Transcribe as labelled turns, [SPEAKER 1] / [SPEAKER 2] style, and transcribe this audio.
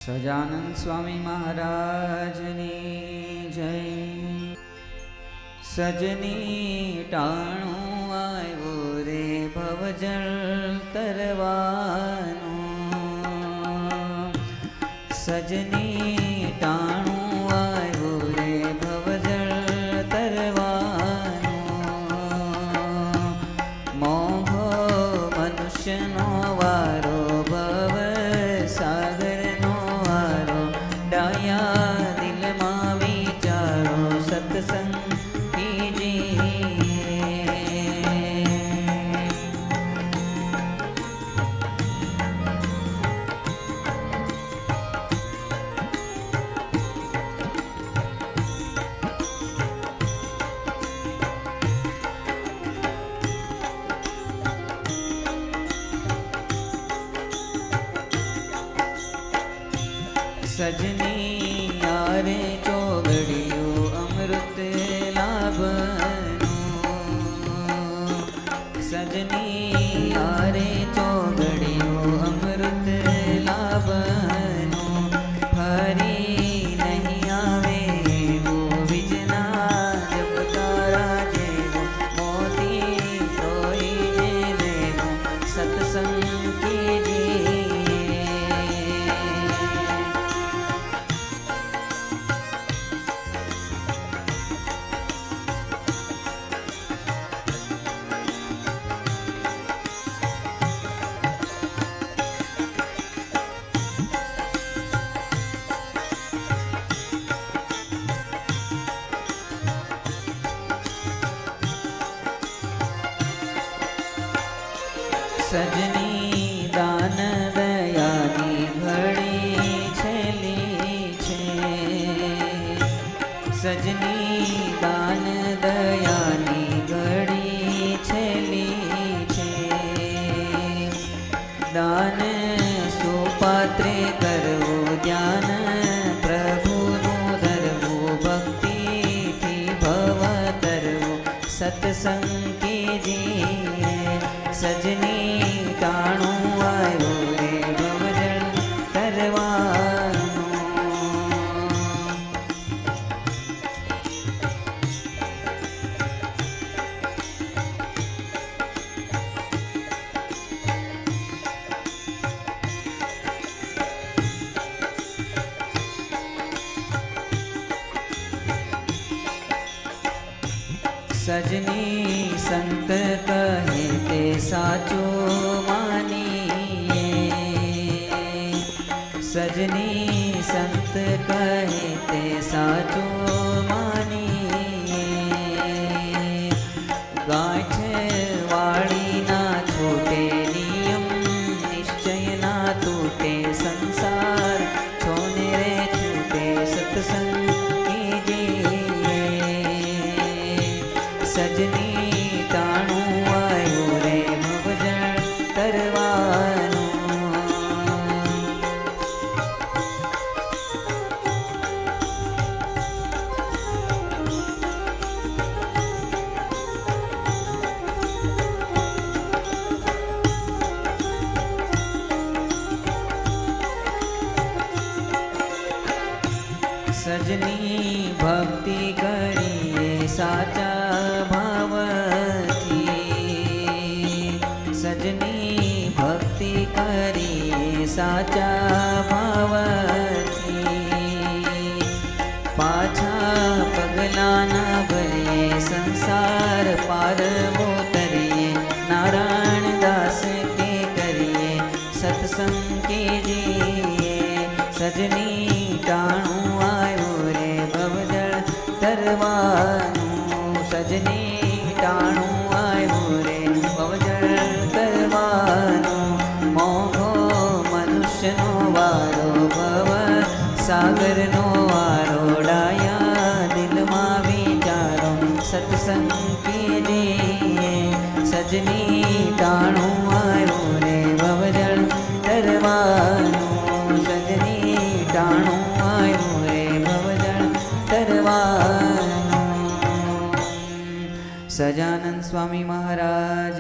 [SPEAKER 1] સજાનંદ સ્વામી મહારાજની જય। સજની ટાણું આવ્યો રે ભવજળ તરવાનું, સજની ટાણું આવ્યો રે ભવજળ તરવાનું, મોહો મનુષ્યનો વારો ભવ સાગરનો વારો, ડાયા દિલમાં વિચારો સત્સંગ સજની યારે ચોગડિયું અમૃત લાભનું, સજની યારે ચોગડિયું અમૃત લાભનું, ફરી નહીં આવે એવું વિજના જપતારા જેવું, મોતી ધોઈને લેવું સત્સંગ કીજીએ। સજની દાન દયાની ઘડી છેલી છે, સજની દાન દયાની ઘડી છેલી છે, દાન સુપાત્રે કરવું ધ્યાન પ્રભુનું ધરવું, ભક્તિથી ભવ તરવું સત્સંગ કીજીએ। સજની ટાણું આવ્યો રે ભવજળ તરવાનું, સજની સંત કહે તે સાચું માનીએ, સજની સંત કહે તે સાચું માનીએ, ગાંઠ વાળી ના છૂટે નિયમ નિશ્ચય ના તૂટે, સંસાર છોને રે છૂટે સત્સંગ કીજીએ। સજની ટાણું આવ્યું રે ભવજળ તરવાનું, સજની ભક્તિ કરીએ સાચા ભાવથી, સજની ભક્તિ કરીએ સાચા ભાવથી, પાછા પગલાં ના ભરીએ સંસાર પાર ઉતરીએ, નારાયણ દાસ કે કરીએ સત્સંગ કીજીએ। સજની ટાણું આવ્યું રે ભવજળ તરવાનું, સજની ટાણું આવ્યું રે ભવજળ તરવાનું, મોઘો મનુષ્યનો વારો ભવ સાગરનો વારો, ડાયા દિલમાં વિચારો સત્સંગ કીજીએ। સજની ટાણું આવ્યું રે ભવજળ તરવાનું, સજની ટાણું આવ્યું રે ભવજળ તરવાનું। સજાનંદ સ્વામી મહારાજ।